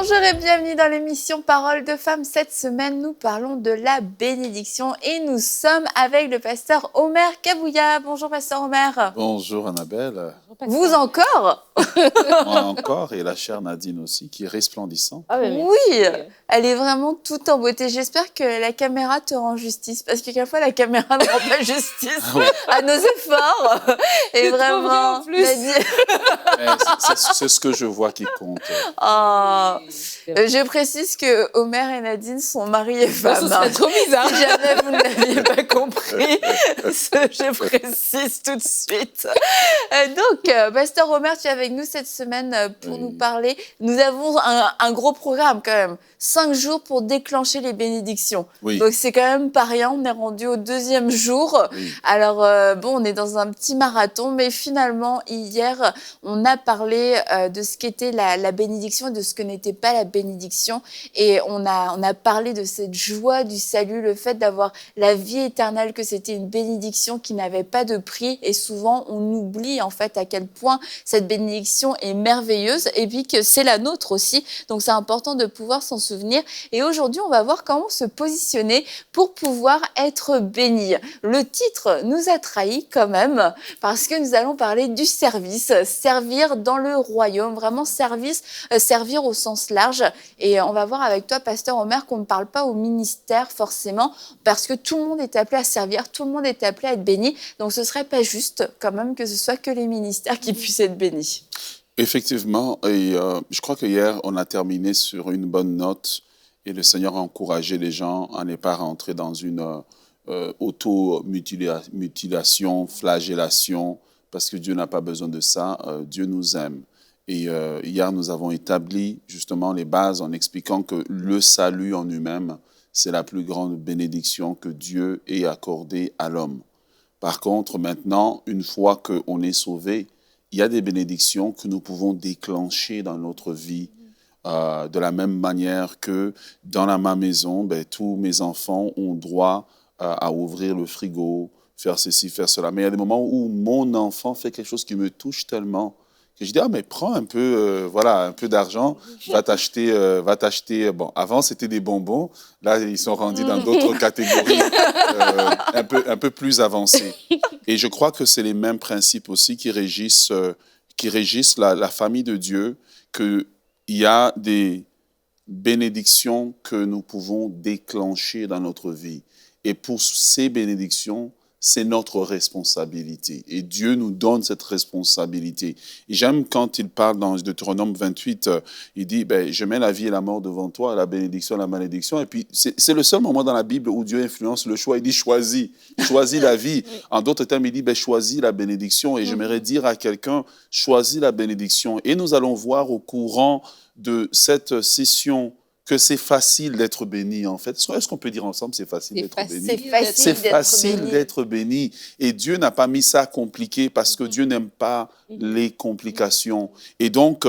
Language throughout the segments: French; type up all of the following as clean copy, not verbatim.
Bonjour et bienvenue dans l'émission Parole de Femmes. Cette semaine, nous parlons de la bénédiction et nous sommes avec le pasteur Omer Kabouya. Bonjour pasteur Omer. Bonjour Annabelle. Vous encore? Moi encore, et la chère Nadine aussi, qui est resplendissante. Ah oui, elle est vraiment toute en beauté. J'espère que la caméra te rend justice, parce que quelquefois la caméra ne rend pas justice à nos efforts. Et vraiment, en plus. C'est ce que je vois qui compte. Oh. Je précise que Omer et Nadine sont mari et femme. Ce serait trop bizarre. Si jamais vous ne l'aviez pas compris, je précise tout de suite. Donc, pasteur Omer, tu es avec nous cette semaine pour nous parler. Nous avons un gros programme quand même. 5 jours pour déclencher les bénédictions. Oui. Donc, c'est quand même pas rien. On est rendu au 2e jour. Oui. Alors, bon, on est dans un petit marathon, mais finalement, hier, on a parlé de ce qu'était la bénédiction et de ce que n'était pas la bénédiction. Et on a parlé de cette joie du salut, le fait d'avoir la vie éternelle, que c'était une bénédiction qui n'avait pas de prix. Et souvent, on oublie en fait à quel point cette bénédiction est merveilleuse et puis que c'est la nôtre aussi. Donc, c'est important de pouvoir s'en souvenir. Et aujourd'hui, on va voir comment se positionner pour pouvoir être béni. Le titre nous a trahis quand même parce que nous allons parler du service, servir dans le royaume, vraiment servir au sens large. Et on va voir avec toi, pasteur Omer, qu'on ne parle pas au ministère forcément parce que tout le monde est appelé à servir, tout le monde est appelé à être béni. Donc, ce ne serait pas juste quand même que ce soit que les ministères qui puissent être bénis. Effectivement, et je crois que hier, on a terminé sur une bonne note et le Seigneur a encouragé les gens à ne pas rentrer dans une auto-mutilation, flagellation, parce que Dieu n'a pas besoin de ça, Dieu nous aime. Et hier, nous avons établi justement les bases en expliquant que le salut en lui-même, c'est la plus grande bénédiction que Dieu ait accordée à l'homme. Par contre, maintenant, une fois qu'on est sauvé, il y a des bénédictions que nous pouvons déclencher dans notre vie. De la même manière que dans ma maison, tous mes enfants ont droit à ouvrir le frigo, faire ceci, faire cela. Mais il y a des moments où mon enfant fait quelque chose qui me touche tellement que je dis, mais prends un peu, un peu d'argent, va t'acheter, bon, avant c'était des bonbons, là ils sont rendus dans d'autres catégories un peu plus avancées. Et je crois que c'est les mêmes principes aussi qui régissent la famille de Dieu, qu'il y a des bénédictions que nous pouvons déclencher dans notre vie. Et pour ces bénédictions, c'est notre responsabilité. Et Dieu nous donne cette responsabilité. Et j'aime quand il parle dans Deutéronome 28, il dit, je mets la vie et la mort devant toi, la bénédiction et la malédiction. Et puis, c'est le seul moment dans la Bible où Dieu influence le choix. Il dit, choisis la vie. En d'autres termes, il dit, choisis la bénédiction. Et j'aimerais dire à quelqu'un, choisis la bénédiction. Et nous allons voir au courant de cette session que c'est facile d'être béni, en fait. Est-ce qu'on peut dire ensemble, c'est facile d'être béni? C'est facile d'être béni. Et Dieu n'a pas mis ça compliqué parce que Dieu n'aime pas les complications. Et donc,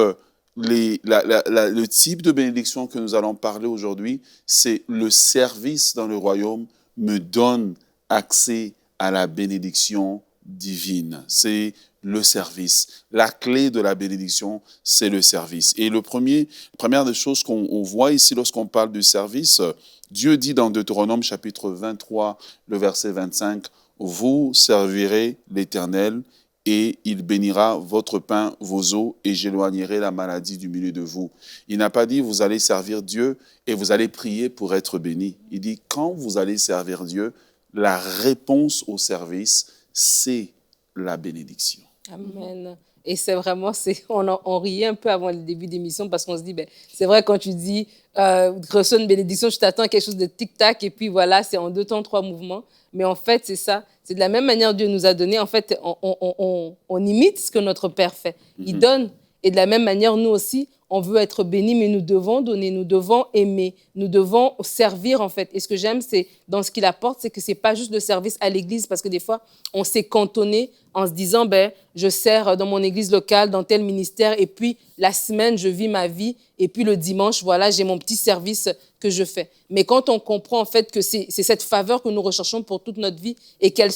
le type de bénédiction que nous allons parler aujourd'hui, c'est le service dans le royaume me donne accès à la bénédiction divine. C'est le service. La clé de la bénédiction, c'est le service. Et la première des choses qu'on voit ici lorsqu'on parle du service, Dieu dit dans Deutéronome chapitre 23, le verset 25, « Vous servirez l'Éternel et il bénira votre pain, vos eaux, et j'éloignerai la maladie du milieu de vous. » Il n'a pas dit « Vous allez servir Dieu et vous allez prier pour être béni. » Il dit « Quand vous allez servir Dieu, la réponse au service, c'est la bénédiction. » Amen. Et c'est vraiment, on riait un peu avant le début d'émission parce qu'on se dit, c'est vrai quand tu dis, reçois une bénédiction, je t'attends à quelque chose de tic-tac et puis voilà, c'est en 2 temps, 3 mouvements. Mais en fait, c'est ça. C'est de la même manière que Dieu nous a donné. En fait, on imite ce que notre Père fait. Il donne. Et de la même manière, nous aussi, on veut être bénis, mais nous devons donner, nous devons aimer, nous devons servir, en fait. Et ce que j'aime, c'est dans ce qu'il apporte, c'est que ce n'est pas juste le service à l'église, parce que des fois, on s'est cantonné en se disant, je sers dans mon église locale, dans tel ministère, et puis la semaine, je vis ma vie, et puis le dimanche, voilà, j'ai mon petit service que je fais. Mais quand on comprend, en fait, que c'est cette faveur que nous recherchons pour toute notre vie et qu'elle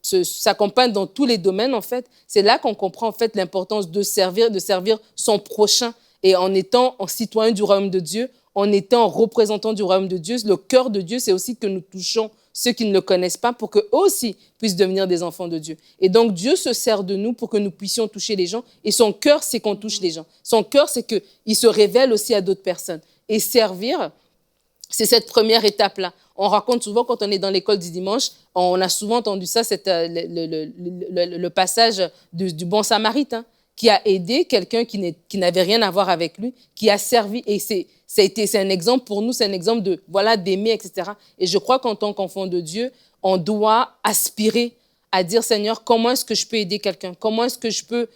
s'accompagne dans tous les domaines, en fait, c'est là qu'on comprend, en fait, l'importance de servir son prochain Et en étant en citoyen du royaume de Dieu, en étant représentant du royaume de Dieu, le cœur de Dieu, c'est aussi que nous touchons ceux qui ne le connaissent pas pour qu'eux aussi puissent devenir des enfants de Dieu. Et donc, Dieu se sert de nous pour que nous puissions toucher les gens. Et son cœur, c'est qu'on touche les gens. Son cœur, c'est qu'il se révèle aussi à d'autres personnes. Et servir, c'est cette première étape-là. On raconte souvent, quand on est dans l'école du dimanche, on a souvent entendu ça, le passage du bon samaritain, qui a aidé quelqu'un qui n'avait rien à voir avec lui, qui a servi. Et c'est un exemple pour nous, c'est un exemple d'aimer, etc. Et je crois qu'en tant qu'enfant de Dieu, on doit aspirer à dire, Seigneur, comment est-ce que je peux aider quelqu'un? Comment est-ce que je peux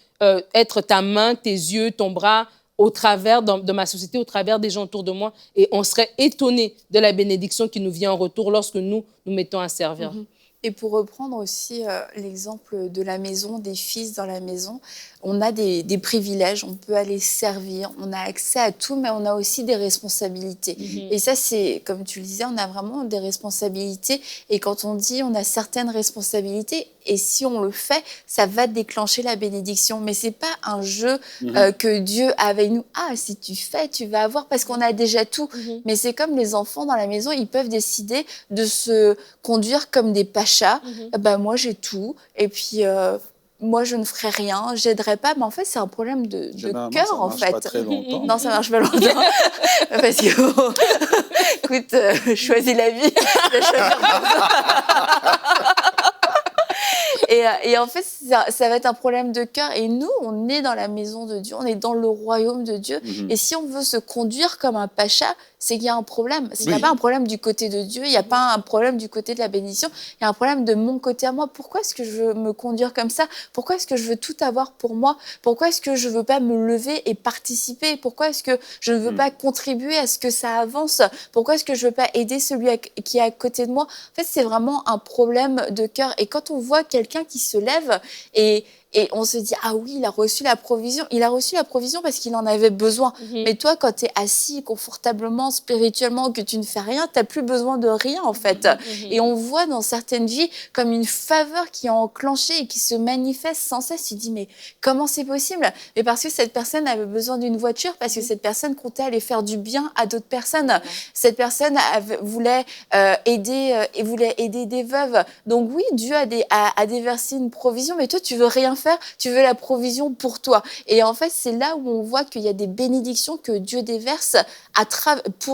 être ta main, tes yeux, ton bras au travers de ma société, au travers des gens autour de moi? Et on serait étonné de la bénédiction qui nous vient en retour lorsque nous mettons à servir. Et pour reprendre aussi l'exemple de la maison, des fils dans la maison, on a des privilèges, on peut aller servir, on a accès à tout, mais on a aussi des responsabilités. Et ça, c'est, comme tu le disais, on a vraiment des responsabilités. Et quand on dit on a certaines responsabilités, et si on le fait, ça va déclencher la bénédiction. Mais c'est pas un jeu que Dieu a avec nous. Ah, si tu fais, tu vas avoir, parce qu'on a déjà tout. Mais c'est comme les enfants dans la maison, ils peuvent décider de se conduire comme des pachas. Bah, moi, j'ai tout. Et puis... moi, je ne ferai rien, j'aiderai pas. Mais en fait, c'est un problème de cœur, en fait. Ça marche pas très longtemps. Non, ça marche pas longtemps. Parce que, écoute, choisis la vie. Et en fait, ça va être un problème de cœur. Et nous, on est dans la maison de Dieu, on est dans le royaume de Dieu. Et si on veut se conduire comme un pacha, c'est qu'il y a un problème. Il n'y a pas un problème du côté de Dieu, il n'y a pas un problème du côté de la bénédiction, il y a un problème de mon côté à moi. Pourquoi est-ce que je veux me conduire comme ça? Pourquoi est-ce que je veux tout avoir pour moi? Pourquoi est-ce que je ne veux pas me lever et participer? Pourquoi est-ce que je ne veux pas contribuer à ce que ça avance? Pourquoi est-ce que je ne veux pas aider celui qui est à côté de moi? En fait, c'est vraiment un problème de cœur. Et quand on voit quelqu'un qui se lève et on se dit, ah oui, il a reçu la provision. Il a reçu la provision parce qu'il en avait besoin. Mais toi, quand tu es assis confortablement, spirituellement, que tu ne fais rien, tu n'as plus besoin de rien, en fait. Et on voit dans certaines vies comme une faveur qui est enclenchée et qui se manifeste sans cesse. Tu te dis, mais comment c'est possible? Mais parce que cette personne avait besoin d'une voiture, parce que cette personne comptait aller faire du bien à d'autres personnes. Cette personne voulait aider des veuves. Donc oui, Dieu a déversé une provision, mais toi, tu veux rien faire, tu veux la provision pour toi. Et en fait, c'est là où on voit qu'il y a des bénédictions que Dieu déverse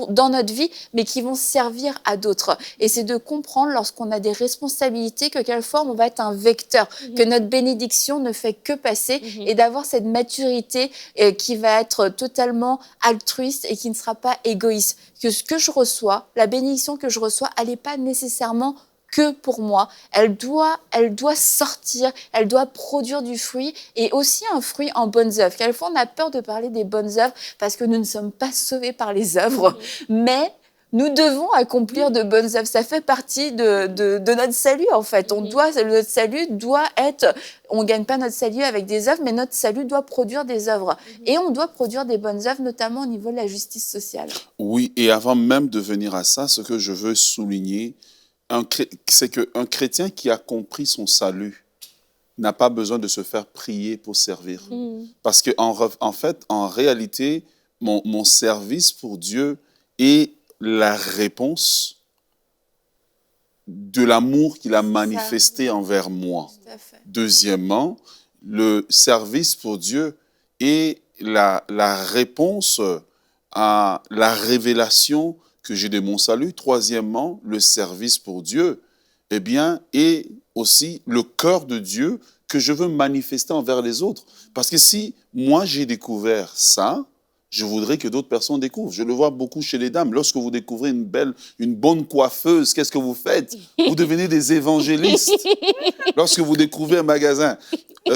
dans notre vie, mais qui vont servir à d'autres. Et c'est de comprendre, lorsqu'on a des responsabilités, que quelquefois, on va être un vecteur, que notre bénédiction ne fait que passer, et d'avoir cette maturité qui va être totalement altruiste et qui ne sera pas égoïste. Que ce que je reçois, la bénédiction que je reçois, elle n'est pas nécessairement que pour moi, elle doit sortir, elle doit produire du fruit, et aussi un fruit en bonnes œuvres. Quelquefois, on a peur de parler des bonnes œuvres parce que nous ne sommes pas sauvés par les œuvres, mais nous devons accomplir de bonnes œuvres. Ça fait partie de notre salut, en fait. Notre salut doit être... On ne gagne pas notre salut avec des œuvres, mais notre salut doit produire des œuvres. Et on doit produire des bonnes œuvres, notamment au niveau de la justice sociale. Oui, et avant même de venir à ça, ce que je veux souligner, c'est qu'un chrétien qui a compris son salut n'a pas besoin de se faire prier pour servir. Parce qu'en fait, en réalité, mon service pour Dieu est la réponse de l'amour qu'il a manifesté envers moi. Deuxièmement, le service pour Dieu est la réponse à la révélation que j'ai de mon salut. Troisièmement, le service pour Dieu, eh bien, est aussi le cœur de Dieu que je veux manifester envers les autres. Parce que si moi j'ai découvert ça, je voudrais que d'autres personnes découvrent. Je le vois beaucoup chez les dames. Lorsque vous découvrez une bonne coiffeuse, qu'est-ce que vous faites? Vous devenez des évangélistes. Lorsque vous découvrez un magasin,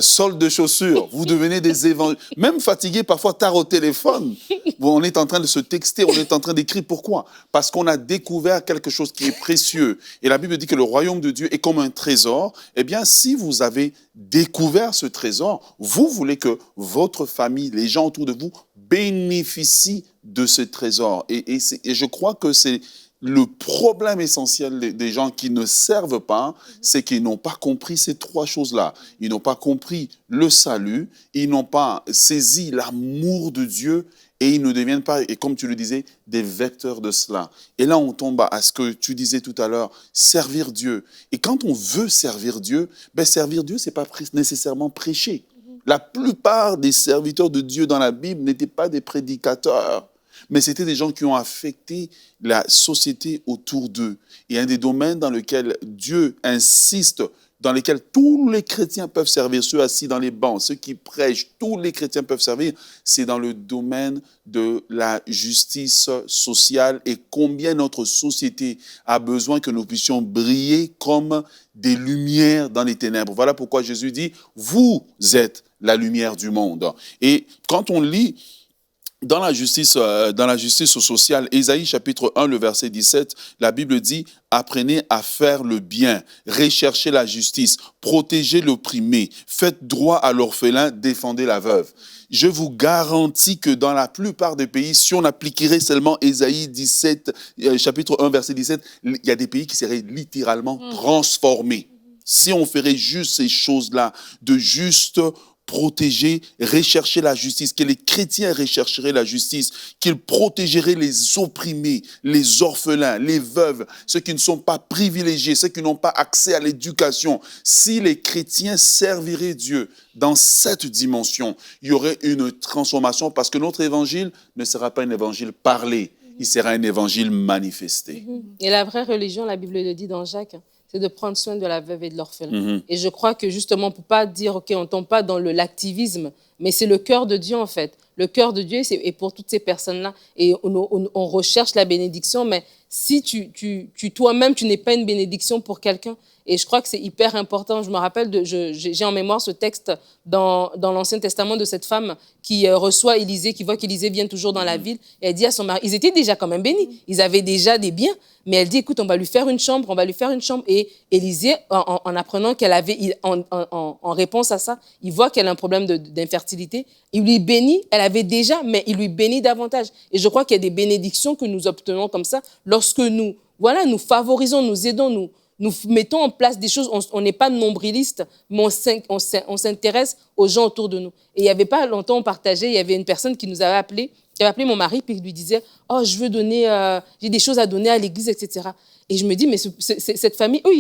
solde de chaussures, vous devenez des évangélistes. Même fatigué, parfois tard au téléphone, on est en train de se texter, on est en train d'écrire. Pourquoi? Parce qu'on a découvert quelque chose qui est précieux. Et la Bible dit que le royaume de Dieu est comme un trésor. Eh bien, si vous avez découvert ce trésor, vous voulez que votre famille, les gens autour de vous, bénéficient de ce trésor. Et je crois que c'est le problème essentiel des gens qui ne servent pas, c'est qu'ils n'ont pas compris ces trois choses-là. Ils n'ont pas compris le salut, ils n'ont pas saisi l'amour de Dieu et ils ne deviennent pas, et comme tu le disais, des vecteurs de cela. Et là, on tombe à ce que tu disais tout à l'heure, servir Dieu. Et quand on veut servir Dieu, servir Dieu, ce n'est pas nécessairement prêcher. La plupart des serviteurs de Dieu dans la Bible n'étaient pas des prédicateurs, mais c'était des gens qui ont affecté la société autour d'eux. Et un des domaines dans lequel Dieu insiste, dans lesquels tous les chrétiens peuvent servir, ceux assis dans les bancs, ceux qui prêchent, tous les chrétiens peuvent servir, c'est dans le domaine de la justice sociale et combien notre société a besoin que nous puissions briller comme des lumières dans les ténèbres. Voilà pourquoi Jésus dit, vous êtes la lumière du monde. Et quand on lit dans la justice sociale, Ésaïe chapitre 1, le verset 17, la Bible dit « Apprenez à faire le bien, recherchez la justice, protégez l'opprimé, faites droit à l'orphelin, défendez la veuve. » Je vous garantis que dans la plupart des pays, si on appliquerait seulement Ésaïe 17, chapitre 1, verset 17, il y a des pays qui seraient littéralement transformés. Si on ferait juste ces choses-là, de juste protéger, rechercher la justice, que les chrétiens rechercheraient la justice, qu'ils protégeraient les opprimés, les orphelins, les veuves, ceux qui ne sont pas privilégiés, ceux qui n'ont pas accès à l'éducation. Si les chrétiens serviraient Dieu dans cette dimension, il y aurait une transformation parce que notre évangile ne sera pas un évangile parlé, il sera un évangile manifesté. Et la vraie religion, la Bible le dit dans Jacques, c'est de prendre soin de la veuve et de l'orphelin. Et je crois que justement, pour ne pas dire, OK, on ne tombe pas dans l'activisme, mais c'est le cœur de Dieu en fait. Le cœur de Dieu, c'est pour toutes ces personnes-là. Et on recherche la bénédiction, mais si toi-même, tu n'es pas une bénédiction pour quelqu'un, et je crois que c'est hyper important. Je me rappelle, j'ai en mémoire ce texte dans l'Ancien Testament de cette femme qui reçoit Élisée, qui voit qu'Élisée vient toujours dans la ville. Et elle dit à son mari, ils étaient déjà quand même bénis, ils avaient déjà des biens. Mais elle dit, écoute, on va lui faire une chambre, on va lui faire une chambre. Et Élisée, en apprenant qu'elle avait, en réponse à ça, il voit qu'elle a un problème d'infertilité. Il lui bénit, elle avait déjà, mais il lui bénit davantage. Et je crois qu'il y a des bénédictions que nous obtenons comme ça lorsque nous favorisons, nous aidons, nous mettons en place des choses. On n'est pas nombriliste, mais on s'intéresse aux gens autour de nous. Et il n'y avait pas longtemps, on partageait, il y avait une personne qui nous avait appelé, qui avait appelé mon mari, puis il lui disait « Oh, je veux donner, j'ai des choses à donner à l'église, etc. » Et je me dis, mais cette famille, eux,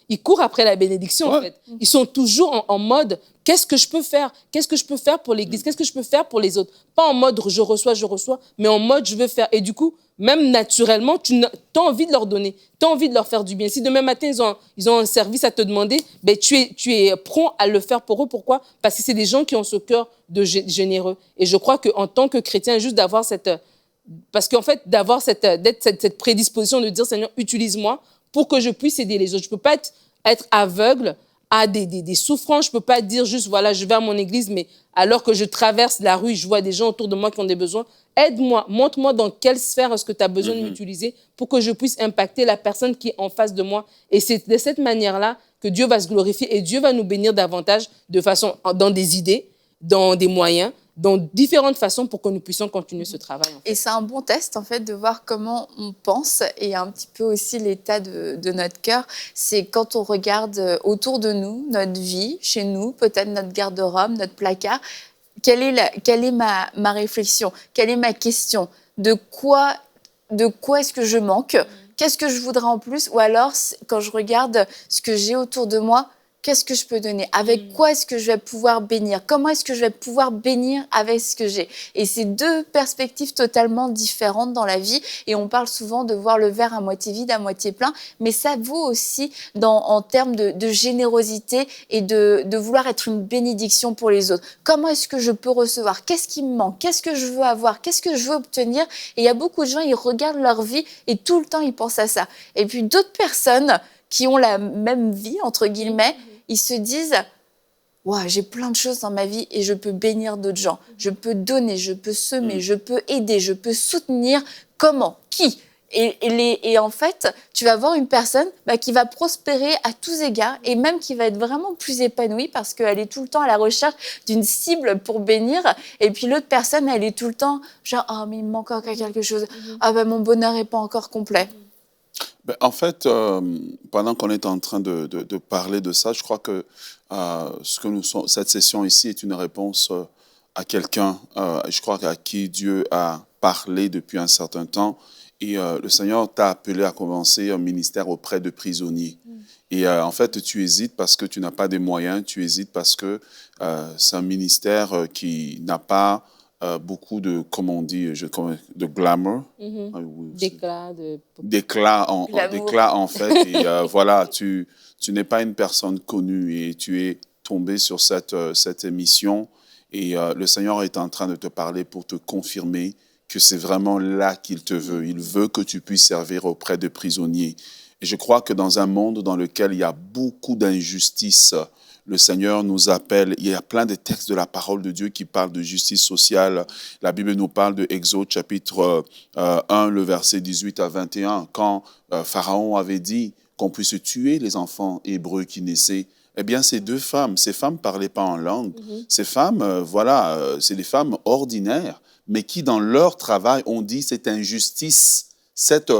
ils courent après la bénédiction, en fait. Ils sont toujours en mode, qu'est-ce que je peux faire? Qu'est-ce que je peux faire pour l'église? Qu'est-ce que je peux faire pour les autres? Pas en mode, je reçois, mais en mode, je veux faire. Et du coup, même naturellement, tu as envie de leur donner, tu as envie de leur faire du bien. Si demain matin, ils ont un service à te demander, ben, tu es prompt à le faire pour eux. Pourquoi? Parce que c'est des gens qui ont ce cœur de généreux. Et je crois qu'en tant que chrétien, juste d'avoir parce qu'en fait, d'avoir cette prédisposition de dire, Seigneur, utilise-moi pour que je puisse aider les autres. Je ne peux pas être aveugle à des souffrances. Je ne peux pas dire juste, voilà, je vais à mon église, mais alors que je traverse la rue, je vois des gens autour de moi qui ont des besoins. Aide-moi, montre-moi dans quelle sphère est-ce que tu as besoin de m'utiliser pour que je puisse impacter la personne qui est en face de moi. Et c'est de cette manière-là que Dieu va se glorifier et Dieu va nous bénir davantage dans des idées, dans des moyens, dans différentes façons pour que nous puissions continuer ce travail. En fait. Et c'est un bon test, en fait, de voir comment on pense et un petit peu aussi l'état de notre cœur. C'est quand on regarde autour de nous, notre vie, chez nous, peut-être notre garde-robe, notre placard, quelle est ma réflexion? Quelle est ma question? De quoi est-ce que je manque? Qu'est-ce que je voudrais en plus? Ou alors, quand je regarde ce que j'ai autour de moi, qu'est-ce que je peux donner? Avec quoi est-ce que je vais pouvoir bénir? Comment est-ce que je vais pouvoir bénir avec ce que j'ai? Et c'est deux perspectives totalement différentes dans la vie. Et on parle souvent de voir le verre à moitié vide, à moitié plein. Mais ça vaut aussi en termes de générosité et de vouloir être une bénédiction pour les autres. Comment est-ce que je peux recevoir? Qu'est-ce qui me manque? Qu'est-ce que je veux avoir? Qu'est-ce que je veux obtenir? Et il y a beaucoup de gens, ils regardent leur vie et tout le temps, ils pensent à ça. Et puis d'autres personnes qui ont la même vie, entre guillemets, ils se disent « Wow, j'ai plein de choses dans ma vie et je peux bénir d'autres gens. Je peux donner, je peux semer, je peux aider, je peux soutenir. Comment? Qui ?» Et en fait, tu vas voir une personne qui va prospérer à tous égards et même qui va être vraiment plus épanouie parce qu'elle est tout le temps à la recherche d'une cible pour bénir. Et puis l'autre personne, elle est tout le temps genre « Oh, mais il me manque encore quelque chose. Ah ben mon bonheur n'est pas encore complet. » En fait, pendant qu'on est en train de parler de ça, je crois que cette session ici est une réponse à quelqu'un, je crois à qui Dieu a parlé depuis un certain temps. Et le Seigneur t'a appelé à commencer un ministère auprès de prisonniers. Et en fait, tu hésites parce que tu n'as pas des moyens, tu hésites parce que c'est un ministère qui n'a pas beaucoup de, comment on dit, de glamour. D'éclat, en fait. Et voilà, tu n'es pas une personne connue et tu es tombé sur cette émission. Et le Seigneur est en train de te parler pour te confirmer que c'est vraiment là qu'il te veut. Il veut que tu puisses servir auprès de prisonniers. Et je crois que dans un monde dans lequel il y a beaucoup d'injustice, le Seigneur nous appelle. Il y a plein de textes de la parole de Dieu qui parlent de justice sociale. La Bible nous parle de Exode chapitre 1, le verset 18 à 21, quand Pharaon avait dit qu'on puisse tuer les enfants hébreux qui naissaient. Eh bien, ces femmes ne parlaient pas en langue. Ces femmes, c'est des femmes ordinaires, mais qui, dans leur travail, ont dit cette injustice, cette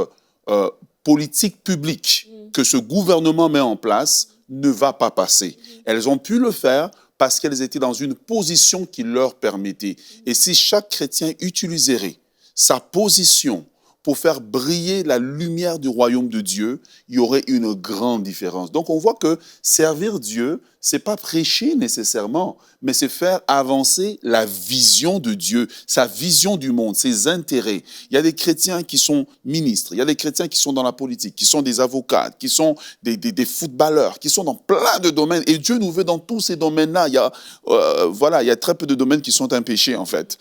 politique publique que ce gouvernement met en place ne va pas passer. Elles ont pu le faire parce qu'elles étaient dans une position qui leur permettait. Et si chaque chrétien utiliserait sa position pour faire briller la lumière du royaume de Dieu, il y aurait une grande différence. Donc, on voit que servir Dieu, c'est pas prêcher nécessairement, mais c'est faire avancer la vision de Dieu, sa vision du monde, ses intérêts. Il y a des chrétiens qui sont ministres, il y a des chrétiens qui sont dans la politique, qui sont des avocats, qui sont des footballeurs, qui sont dans plein de domaines. Et Dieu nous veut dans tous ces domaines-là. Il y a très peu de domaines qui sont impéchés, en fait.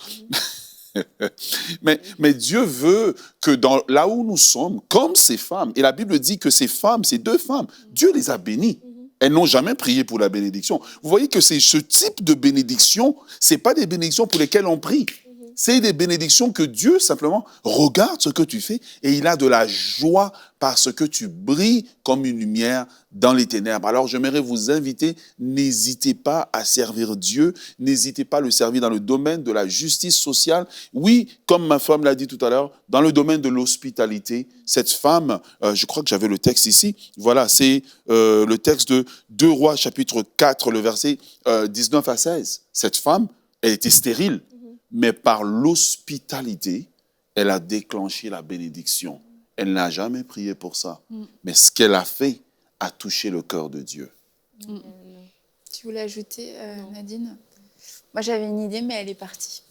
Mais Dieu veut que là où nous sommes, comme ces femmes, et la Bible dit que ces femmes, ces deux femmes, Dieu les a bénies. Elles n'ont jamais prié pour la bénédiction. Vous voyez que c'est ce type de bénédiction, ce n'est pas des bénédictions pour lesquelles on prie. C'est des bénédictions que Dieu simplement regarde ce que tu fais et il a de la joie parce que tu brilles comme une lumière dans les ténèbres. Alors j'aimerais vous inviter, n'hésitez pas à servir Dieu, n'hésitez pas à le servir dans le domaine de la justice sociale. Oui, comme ma femme l'a dit tout à l'heure, dans le domaine de l'hospitalité, cette femme, je crois que j'avais le texte ici, voilà, c'est le texte de 2 Rois chapitre 4, le verset 19 à 16. Cette femme, elle était stérile. Mais par l'hospitalité, elle a déclenché la bénédiction. Elle n'a jamais prié pour ça. Mais ce qu'elle a fait a touché le cœur de Dieu. Tu voulais ajouter, Nadine ? Moi, j'avais une idée, mais elle est partie.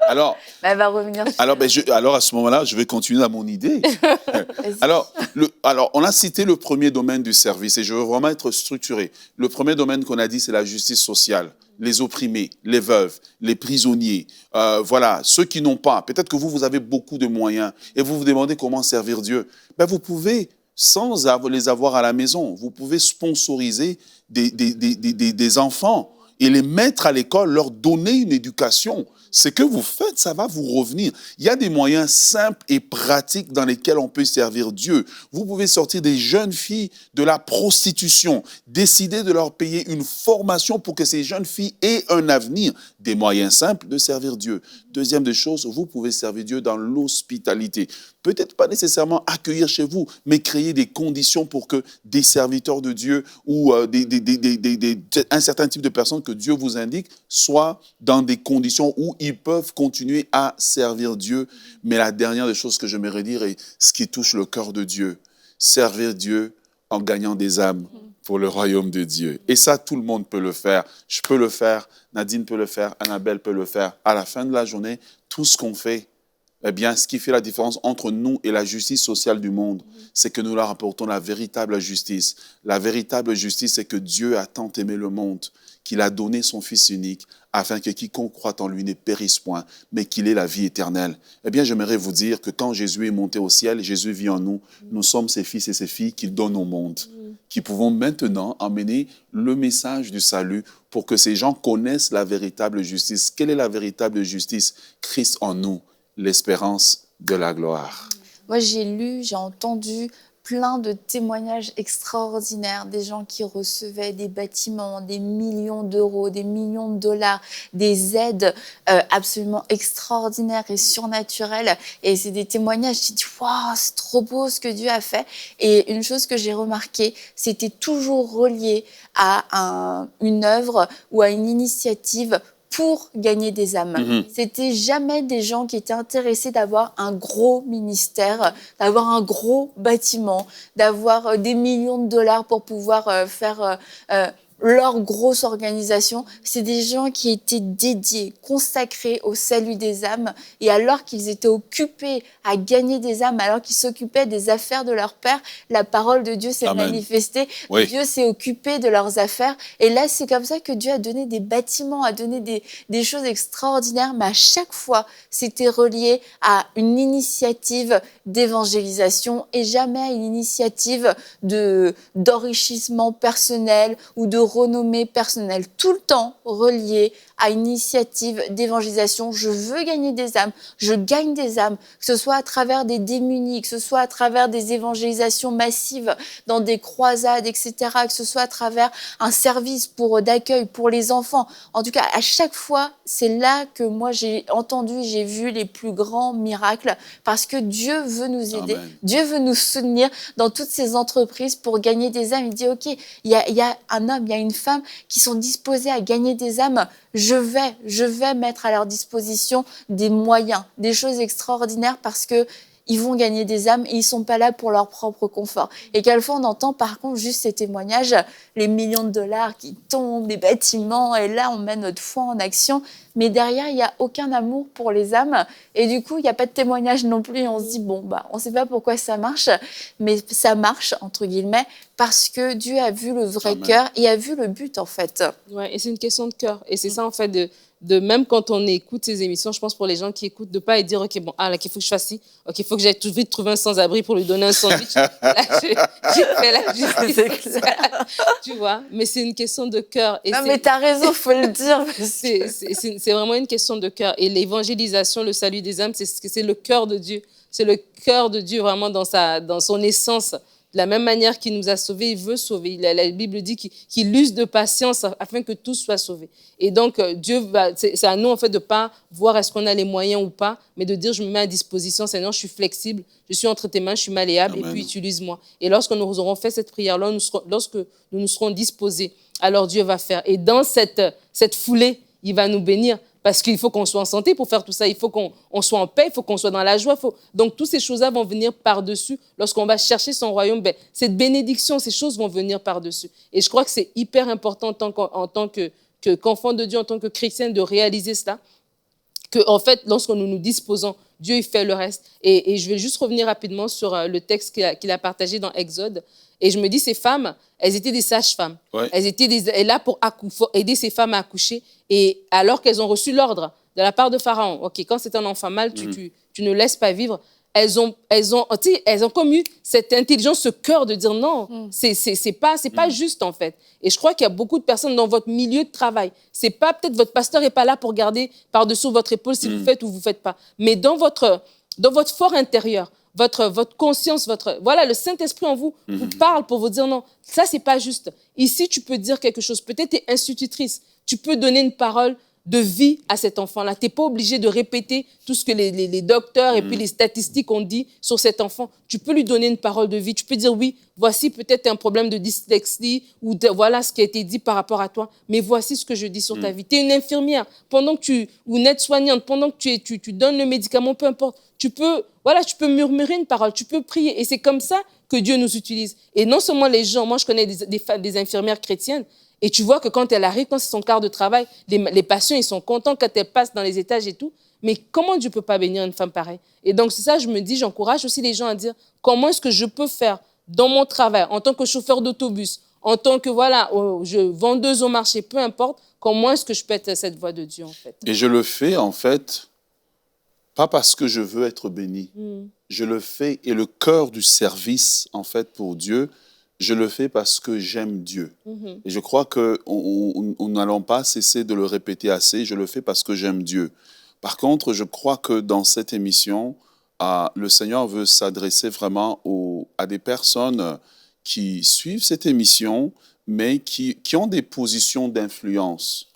Alors, elle va revenir. Alors, à ce moment-là, je vais continuer à mon idée. Alors, on a cité le premier domaine du service et je veux vraiment être structuré. Le premier domaine qu'on a dit, c'est la justice sociale. Les opprimés, les veuves, les prisonniers, ceux qui n'ont pas. Peut-être que vous avez beaucoup de moyens et vous vous demandez comment servir Dieu. Ben, vous pouvez, sans les avoir à la maison, vous pouvez sponsoriser des enfants et les mettre à l'école, leur donner une éducation. Ce que vous faites, ça va vous revenir. Il y a des moyens simples et pratiques dans lesquels on peut servir Dieu. Vous pouvez sortir des jeunes filles de la prostitution, décider de leur payer une formation pour que ces jeunes filles aient un avenir. Des moyens simples de servir Dieu. Deuxième des choses, vous pouvez servir Dieu dans l'hospitalité. Peut-être pas nécessairement accueillir chez vous, mais créer des conditions pour que des serviteurs de Dieu ou un certain type de personnes que Dieu vous indique soient dans des conditions où ils peuvent continuer à servir Dieu. Mais la dernière des choses que j'aimerais dire est ce qui touche le cœur de Dieu. Servir Dieu en gagnant des âmes pour le royaume de Dieu. Et ça, tout le monde peut le faire. Je peux le faire, Nadine peut le faire, Annabelle peut le faire. À la fin de la journée, tout ce qu'on fait, eh bien, ce qui fait la différence entre nous et la justice sociale du monde, c'est que nous leur apportons la véritable justice. La véritable justice, c'est que Dieu a tant aimé le monde qu'il a donné son Fils unique afin que quiconque croit en lui ne périsse point, mais qu'il ait la vie éternelle. Eh bien, j'aimerais vous dire que quand Jésus est monté au ciel, Jésus vit en nous. Nous sommes ses fils et ses filles qu'il donne au monde, qui pouvons maintenant emmener le message du salut pour que ces gens connaissent la véritable justice. Quelle est la véritable justice? Christ en nous, l'espérance de la gloire. Moi, j'ai entendu plein de témoignages extraordinaires, des gens qui recevaient des bâtiments, des millions d'euros, des millions de dollars, des aides absolument extraordinaires et surnaturelles. Et c'est des témoignages, tu te dis, waouh, c'est trop beau ce que Dieu a fait. Et une chose que j'ai remarquée, c'était toujours relié à une œuvre ou à une initiative pour gagner des âmes. C'était jamais des gens qui étaient intéressés d'avoir un gros ministère, d'avoir un gros bâtiment, d'avoir des millions de dollars pour pouvoir faire leur grosse organisation. C'est des gens qui étaient dédiés, consacrés au salut des âmes. Et alors qu'ils étaient occupés à gagner des âmes, alors qu'ils s'occupaient des affaires de leur Père, la parole de Dieu s'est manifestée. Oui. Dieu s'est occupé de leurs affaires. Et là, c'est comme ça que Dieu a donné des bâtiments, a donné des choses extraordinaires. Mais à chaque fois, c'était relié à une initiative d'évangélisation et jamais à une initiative d'enrichissement personnel ou de renommée personnelle, tout le temps relié à une initiative d'évangélisation. Je veux gagner des âmes, je gagne des âmes, que ce soit à travers des démunis, que ce soit à travers des évangélisations massives dans des croisades, etc., que ce soit à travers un service d'accueil pour les enfants. En tout cas, à chaque fois, c'est là que moi j'ai entendu, j'ai vu les plus grands miracles parce que Dieu veut nous aider, Amen. Dieu veut nous soutenir dans toutes ces entreprises pour gagner des âmes. Il dit, OK, il y a un homme, il y a une femme qui sont disposées à gagner des âmes. Je vais mettre à leur disposition des moyens, des choses extraordinaires parce que ils vont gagner des âmes et ils ne sont pas là pour leur propre confort. Et quelquefois, on entend par contre juste ces témoignages, les millions de dollars qui tombent, des bâtiments, et là, on met notre foi en action. Mais derrière, il n'y a aucun amour pour les âmes. Et du coup, il n'y a pas de témoignage non plus. Et on se dit, bon, on ne sait pas pourquoi ça marche, mais ça marche, entre guillemets, parce que Dieu a vu le vrai cœur et a vu le but, en fait. Ouais, et c'est une question de cœur. Et c'est ça, en fait, de même quand on écoute ces émissions, je pense pour les gens qui écoutent, de ne pas dire, OK, bon, là, il faut que je fasse ci, OK, il faut que j'aille tout vite trouver un sans-abri pour lui donner un sandwich. Là, j'ai fait la justice. Tu vois, mais c'est une question de cœur. Et non, mais tu as raison, il faut le dire. C'est vraiment une question de cœur. Et l'évangélisation, le salut des âmes, c'est le cœur de Dieu. C'est le cœur de Dieu vraiment dans son essence. De la même manière qu'il nous a sauvés, il veut sauver. La Bible dit qu'il use de patience afin que tous soient sauvés. Et donc, c'est à nous, en fait, de ne pas voir est-ce qu'on a les moyens ou pas, mais de dire, je me mets à disposition, Seigneur, je suis flexible, je suis entre tes mains, je suis malléable, Amen. Et puis utilise-moi. Et lorsque nous aurons fait cette prière-là, lorsque nous nous serons disposés, alors Dieu va faire. Et dans cette foulée, il va nous bénir. Parce qu'il faut qu'on soit en santé pour faire tout ça. Il faut qu'on soit en paix, il faut qu'on soit dans la joie. Donc, toutes ces choses-là vont venir par-dessus. Lorsqu'on va chercher son royaume, cette bénédiction, ces choses vont venir par-dessus. Et je crois que c'est hyper important en tant qu'enfant de Dieu, en tant que chrétien, de réaliser cela. En fait, lorsque nous nous disposons, Dieu il fait le reste. Et je vais juste revenir rapidement sur le texte qu'il a partagé dans Exode. Et je me dis, ces femmes, elles étaient des sages-femmes. Ouais. Elles étaient là pour aider ces femmes à accoucher. Et alors qu'elles ont reçu l'ordre de la part de Pharaon, OK, quand c'est un enfant mâle, tu ne laisses pas vivre. Elles ont comme eu cette intelligence, ce cœur de dire non, c'est pas juste en fait. Et je crois qu'il y a beaucoup de personnes dans votre milieu de travail. C'est pas peut-être votre pasteur est pas là pour garder par-dessous votre épaule si vous faites ou vous faites pas. Mais dans votre fort intérieur, votre conscience, voilà, le Saint-Esprit en vous vous parle pour vous dire non, ça c'est pas juste. Ici tu peux dire quelque chose. Peut-être tu es institutrice, tu peux donner une parole de vie à cet enfant-là. Tu n'es pas obligé de répéter tout ce que les docteurs et puis les statistiques ont dit sur cet enfant. Tu peux lui donner une parole de vie. Tu peux dire, oui, voici peut-être un problème de dyslexie ou voilà ce qui a été dit par rapport à toi, mais voici ce que je dis sur ta vie. Tu es une infirmière ou une aide-soignante, pendant que tu donnes le médicament, peu importe, tu peux murmurer une parole, tu peux prier. Et c'est comme ça que Dieu nous utilise. Et non seulement les gens, moi je connais des infirmières chrétiennes, et tu vois que quand elle arrive, quand c'est son quart de travail, les patients, ils sont contents quand elle passe dans les étages et tout. Mais comment Dieu ne peut pas bénir une femme pareille? Et donc, c'est ça, je me dis, j'encourage aussi les gens à dire comment est-ce que je peux faire dans mon travail, en tant que chauffeur d'autobus, en tant que, vendeuse au marché, peu importe, comment est-ce que je peux être cette voix de Dieu, en fait? Et je le fais, en fait, pas parce que je veux être béni. Je le fais, et le cœur du service, en fait, pour Dieu, je le fais parce que j'aime Dieu. Et je crois qu'on n'allons pas cesser de le répéter assez. Je le fais parce que j'aime Dieu. Par contre, je crois que dans cette émission, le Seigneur veut s'adresser vraiment à des personnes qui suivent cette émission, mais qui ont des positions d'influence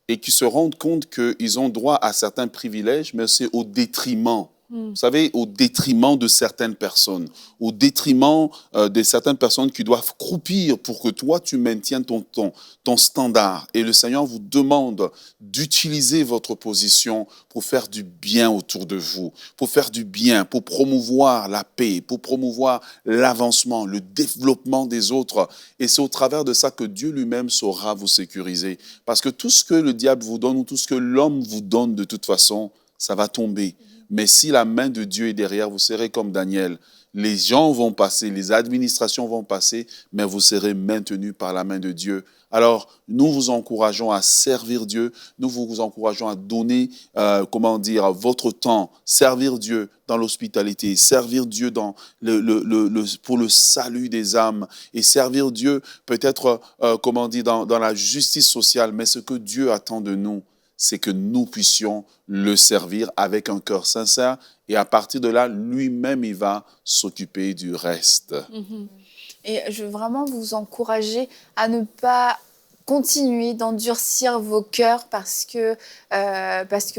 et qui se rendent compte qu'ils ont droit à certains privilèges, mais c'est au détriment. Vous savez, au détriment de certaines personnes, au détriment de certaines personnes qui doivent croupir pour que toi, tu maintiennes ton standard. Et le Seigneur vous demande d'utiliser votre position pour faire du bien autour de vous, pour faire du bien, pour promouvoir la paix, pour promouvoir l'avancement, le développement des autres. Et c'est au travers de ça que Dieu lui-même saura vous sécuriser. Parce que tout ce que le diable vous donne ou tout ce que l'homme vous donne, de toute façon, ça va tomber. Mais si la main de Dieu est derrière, vous serez comme Daniel. Les gens vont passer, les administrations vont passer, mais vous serez maintenus par la main de Dieu. Alors, nous vous encourageons à servir Dieu, nous vous encourageons à donner, votre temps, servir Dieu dans l'hospitalité, servir Dieu pour le salut des âmes et servir Dieu peut-être, dans la justice sociale. Mais ce que Dieu attend de nous, c'est que nous puissions le servir avec un cœur sincère et à partir de là, lui-même, il va s'occuper du reste. Et je veux vraiment vous encourager à ne pas continuer d'endurcir vos cœurs parce que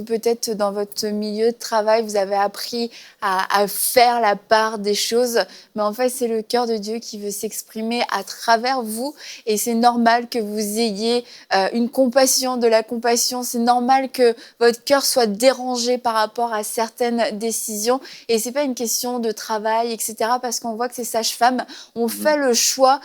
peut-être dans votre milieu de travail, vous avez appris à faire la part des choses. Mais en fait, c'est le cœur de Dieu qui veut s'exprimer à travers vous. Et c'est normal que vous ayez une compassion, de la compassion. C'est normal que votre cœur soit dérangé par rapport à certaines décisions. Et c'est pas une question de travail, etc. Parce qu'on voit que ces sages-femmes ont fait le choix.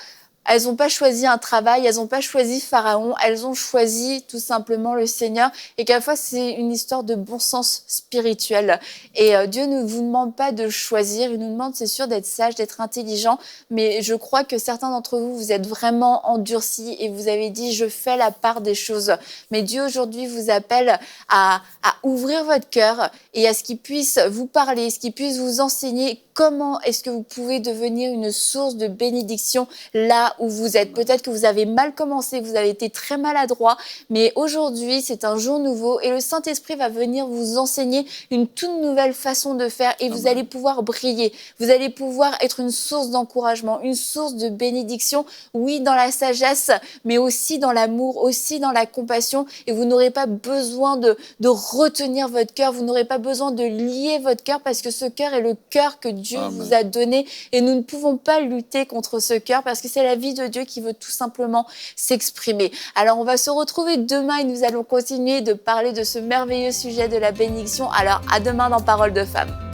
Elles n'ont pas choisi un travail, elles n'ont pas choisi Pharaon, elles ont choisi tout simplement le Seigneur. Et qu'à la fois, c'est une histoire de bon sens spirituel. Et Dieu ne vous demande pas de choisir, il nous demande, c'est sûr, d'être sage, d'être intelligent. Mais je crois que certains d'entre vous, vous êtes vraiment endurcis et vous avez dit, je fais la part des choses. Mais Dieu aujourd'hui vous appelle à ouvrir votre cœur et à ce qu'il puisse vous parler, ce qu'il puisse vous enseigner comment est-ce que vous pouvez devenir une source de bénédiction là où vous êtes. Peut-être que vous avez mal commencé, vous avez été très maladroit, mais aujourd'hui, c'est un jour nouveau et le Saint-Esprit va venir vous enseigner une toute nouvelle façon de faire et vous allez pouvoir briller. Vous allez pouvoir être une source d'encouragement, une source de bénédiction, oui, dans la sagesse, mais aussi dans l'amour, aussi dans la compassion. Et vous n'aurez pas besoin de retenir votre cœur, vous n'aurez pas besoin de lier votre cœur parce que ce cœur est le cœur que Dieu vous a donné et nous ne pouvons pas lutter contre ce cœur parce que c'est la vie de Dieu qui veut tout simplement s'exprimer. Alors on va se retrouver demain et nous allons continuer de parler de ce merveilleux sujet de la bénédiction. Alors à demain dans Parole de Femme.